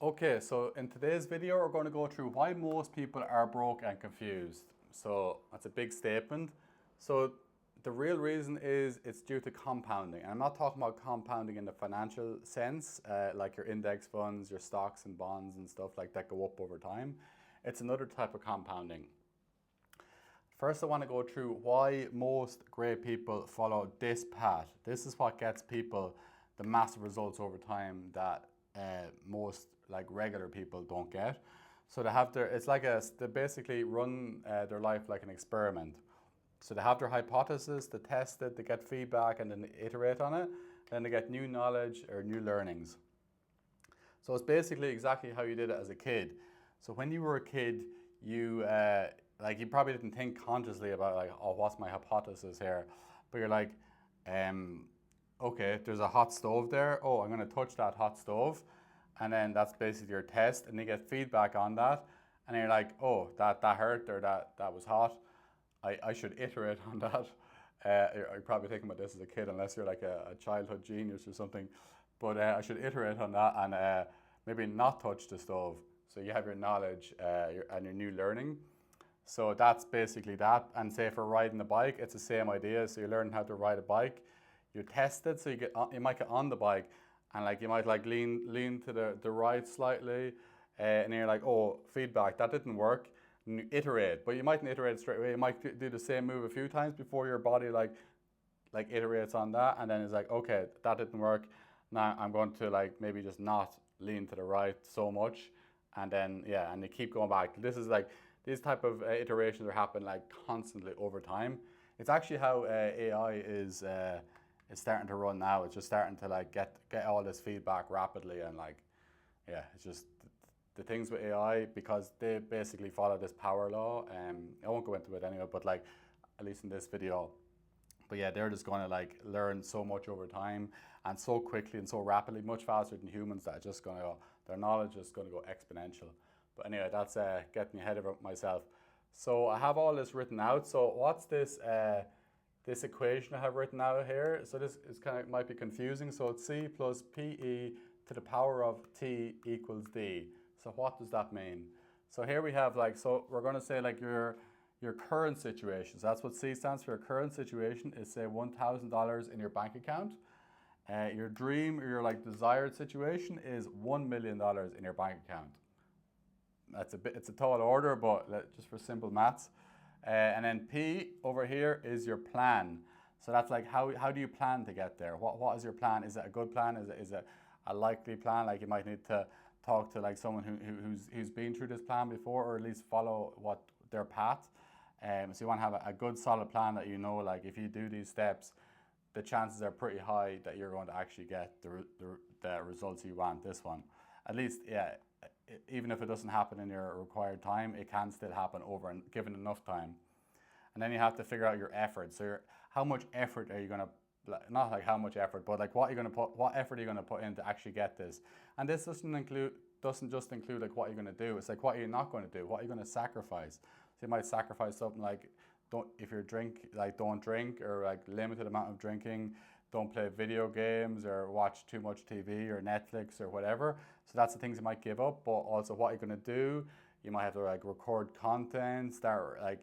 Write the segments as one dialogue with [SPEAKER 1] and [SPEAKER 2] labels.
[SPEAKER 1] Okay, so in today's video, we're going to go through why most people are broke and confused. So that's a big statement. So the real reason is it's due to compounding. And I'm not talking about compounding in the financial sense, like your index funds, your stocks and bonds and stuff like that go up over time. It's another type of compounding. First, I want to go through why most great people follow this path. This is what gets people the massive results over time that most like regular people don't get. So they have their, it's like they basically run their life like an experiment. So they have their hypothesis, they test it, they get feedback, and then they iterate on it. Then they get new knowledge or new learnings. So it's basically exactly how you did it as a kid. So when you were a kid, you you probably didn't think consciously about like, oh, what's my hypothesis here? But you're like, okay, there's a hot stove there. Oh, I'm going to touch that hot stove. And then that's basically your test, and you get feedback on that. And you're like, oh, that hurt, or that was hot. I should iterate on that. You're probably thinking about this as a kid, unless you're like a childhood genius or something. But I should iterate on that and maybe not touch the stove. So you have your knowledge and your new learning. So that's basically that. And say for riding a bike, it's the same idea. So you learn how to ride a bike. You test it, so you might get on the bike, and like you might like lean to the right slightly, and you're like, oh, feedback, that didn't work. And you iterate, but you mightn't iterate straight away. You might do the same move a few times before your body like iterates on that, and then it's like, okay, that didn't work. Now I'm going to like maybe just not lean to the right so much, and then yeah, and you keep going back. This is like these type of iterations are happening like constantly over time. It's actually how AI is starting to run now. It's just starting to like get all this feedback rapidly, and like yeah, it's just the things with AI, because they basically follow this power law. I won't go into it anyway, but like at least in this video. But yeah, they're just going to like learn so much over time and so quickly and so rapidly, much faster than humans, that just going to go, their knowledge is going to go exponential. But anyway, that's getting ahead of myself. So I have all this written out. So what's this? This equation I have written out here. So this is kind of might be confusing. So it's C plus PE to the power of T equals D. So what does that mean? So here we have like, so we're going to say like your current situation. So that's what C stands for. Your current situation is say $1,000 in your bank account. Your dream or your like desired situation is $1 million in your bank account. It's a tall order, but just for simple maths. And then P over here is your plan. So that's like how do you plan to get there? What is your plan? Is it a good plan? Is it a likely plan? Like you might need to talk to like someone who's been through this plan before, or at least follow what their path. So you want to have a good solid plan that you know, like if you do these steps, the chances are pretty high that you're going to actually get the results you want. This one, at least, yeah. Even if it doesn't happen in your required time, it can still happen over and given enough time. And then you have to figure out your effort. So how much effort are you going to, not like how much effort, but like what effort are you going to put in to actually get this? And this doesn't just include like what you're going to do. It's like what you're not going to do. What are you going to sacrifice? So you might sacrifice something like don't drink, or like limited amount of drinking. Don't play video games or watch too much TV or Netflix or whatever. So that's the things you might give up, but also what you're going to do. You might have to like record content,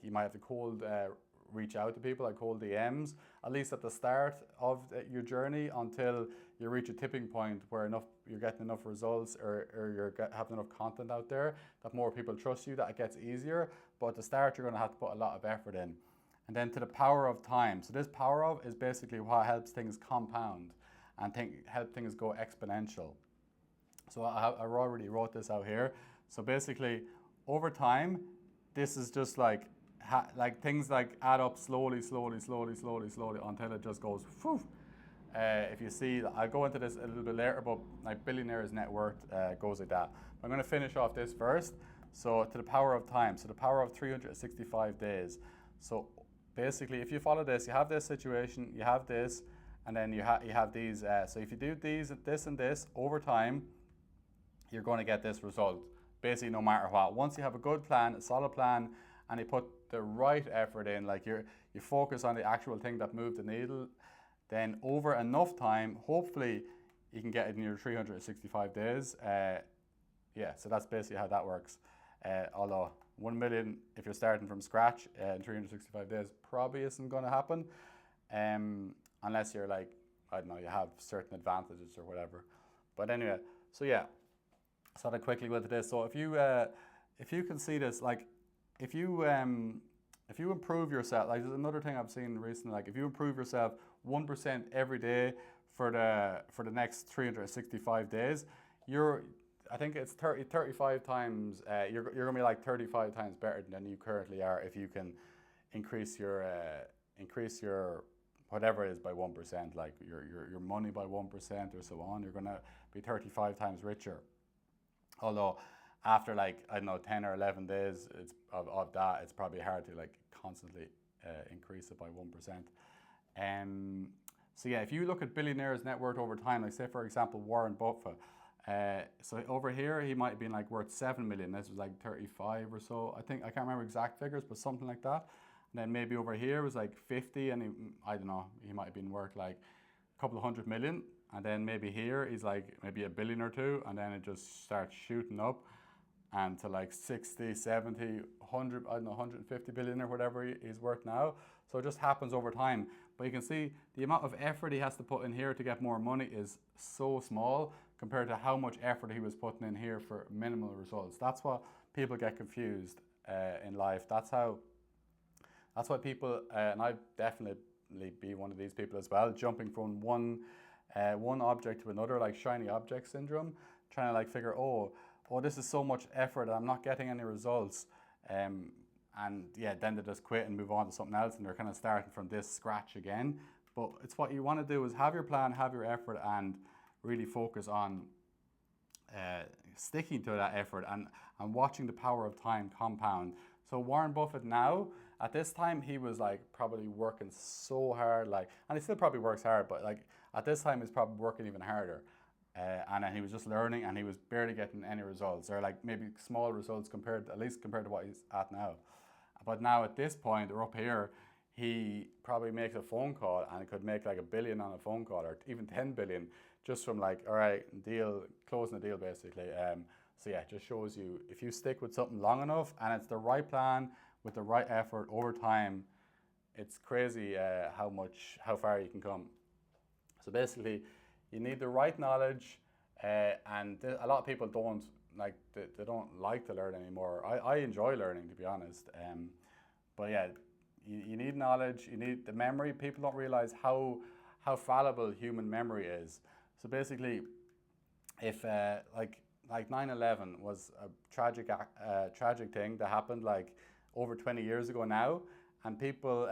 [SPEAKER 1] you might have to reach out to people, like cold DMs, at least at the start of your journey, until you reach a tipping point where you're getting enough results, or you're having enough content out there that more people trust you, that it gets easier. But at the start, you're going to have to put a lot of effort in. And then to the power of time. So this power of is basically what helps things compound and help things go exponential. So I already wrote this out here. So basically, over time, this is just like things like add up slowly until it just goes whew. If you see, I'll go into this a little bit later, but like billionaires' net worth goes like that. I'm going to finish off this first. So to the power of time. So the power of 365 days. So basically, if you follow this, you have this situation, you have this, and then you have these. So if you do this and this over time, you're going to get this result, basically no matter what. Once you have a good plan, a solid plan, and you put the right effort in, like you focus on the actual thing that moved the needle, then over enough time, hopefully you can get it in your 365 days. yeah, so that's basically how that works. Although 1 million, if you're starting from scratch in 365 days, probably isn't going to happen, unless you're like, I don't know, you have certain advantages or whatever. But anyway, so yeah, so I'll quickly go into this. So if you can see this, like if you improve yourself, like there's another thing I've seen recently, like if you improve yourself 1% every day for the next 365 days, I think it's 35 times, you're gonna be like 35 times better than you currently are if you can increase your whatever it is by 1%, like your money by 1% or so on. You're gonna be 35 times richer. Although after like, I don't know, 10 or 11 days of that, it's probably hard to like constantly increase it by 1%. So yeah, if you look at billionaires' net worth over time, like say for example Warren Buffett, so over here he might have been like worth 7 million. This was like 35 or so. I think, I can't remember exact figures, but something like that. And then maybe over here was like 50, and I don't know, he might have been worth like a couple of 100 million. And then maybe here he's like maybe a billion or two, and then it just starts shooting up and to like 60, 70, 100, I don't know, 150 billion or whatever he's worth now. So it just happens over time. But you can see the amount of effort he has to put in here to get more money is so small compared to how much effort he was putting in here for minimal results. That's what people get confused in life. That's why people, and I've definitely be one of these people as well, jumping from one object to another, like shiny object syndrome, trying to like figure, oh, this is so much effort and I'm not getting any results. And yeah, then they just quit and move on to something else, and they're kind of starting from this scratch again. But it's what you want to do is have your plan, have your effort, and really focus on sticking to that effort and watching the power of time compound. So Warren Buffett now, at this time, he was like probably working so hard, like, and he still probably works hard, but like at this time he's probably working even harder. And then he was just learning, and he was barely getting any results, or like maybe small results at least compared to what he's at now. But now at this point, or up here, he probably makes a phone call and could make like $1 billion on a phone call, or even 10 billion, just from like, all right, closing the deal basically. So yeah, it just shows you, if you stick with something long enough and it's the right plan with the right effort over time, it's crazy how far you can come. So basically, you need the right knowledge, and a lot of people don't like to learn anymore. I enjoy learning, to be honest. But yeah, you need knowledge. You need the memory. People don't realize how fallible human memory is. So basically, if like 9/11 was a tragic thing that happened like over 20 years ago now, and people.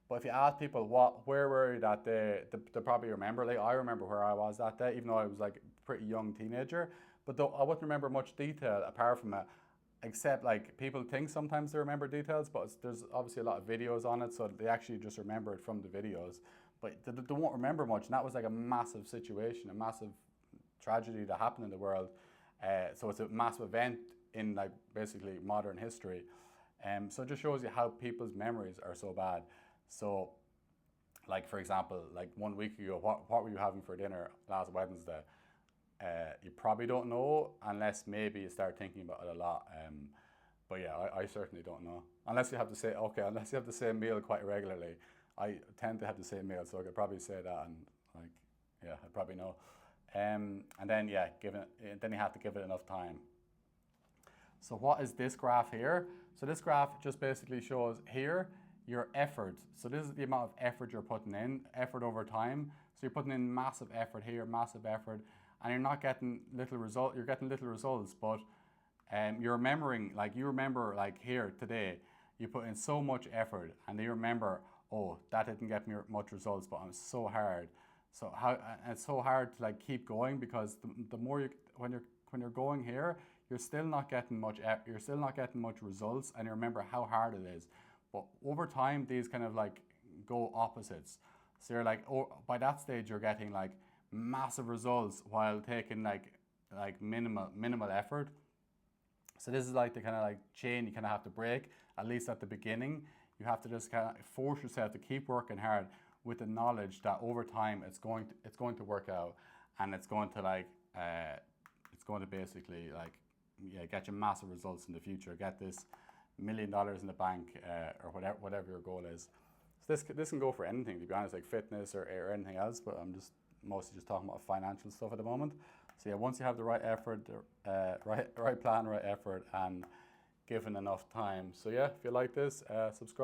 [SPEAKER 1] But if you ask people where were you that day, they probably remember. Like I remember where I was that day, even though I was like a pretty young teenager. But though I wouldn't remember much detail apart from it, except like people think sometimes they remember details, but there's obviously a lot of videos on it, so they actually just remember it from the videos. But they won't remember much, and that was like a massive situation, a massive tragedy that happened in the world. So it's a massive event in like basically modern history. So it just shows you how people's memories are so bad. So, like for example, like 1 week ago, what were you having for dinner last Wednesday? You probably don't know unless maybe you start thinking about it a lot. But yeah, I certainly don't know. Unless you have the same meal quite regularly. I tend to have the same meal, so I could probably say that, and like, yeah, I probably know. And then yeah, then you have to give it enough time. So what is this graph here? So this graph just basically shows here your effort. So this is the amount of effort you're putting in, effort over time. So you're putting in massive effort here, massive effort, and you're not getting little result. You're getting little results, but you're remembering, like you remember, like here today, you put in so much effort, and you remember, oh, that didn't get me much results, but I'm so hard. So it's so hard to like keep going, because the more when you're going here, you're still not getting much results, and you remember how hard it is. But over time, these kind of like go opposites. So you're like, oh, by that stage, you're getting like massive results while taking like minimal effort. So this is like the kind of like chain you kind of have to break, at least at the beginning. You have to just kind of force yourself to keep working hard with the knowledge that over time it's going to work out, and it's going to basically like get you massive results in the future. Get this $1 million in the bank, or whatever your goal is. So this can go for anything, to be honest, like fitness or anything else. But I'm just mostly just talking about financial stuff at the moment. So yeah, once you have the right effort, right plan, right effort, and given enough time. So yeah, if you like this, subscribe.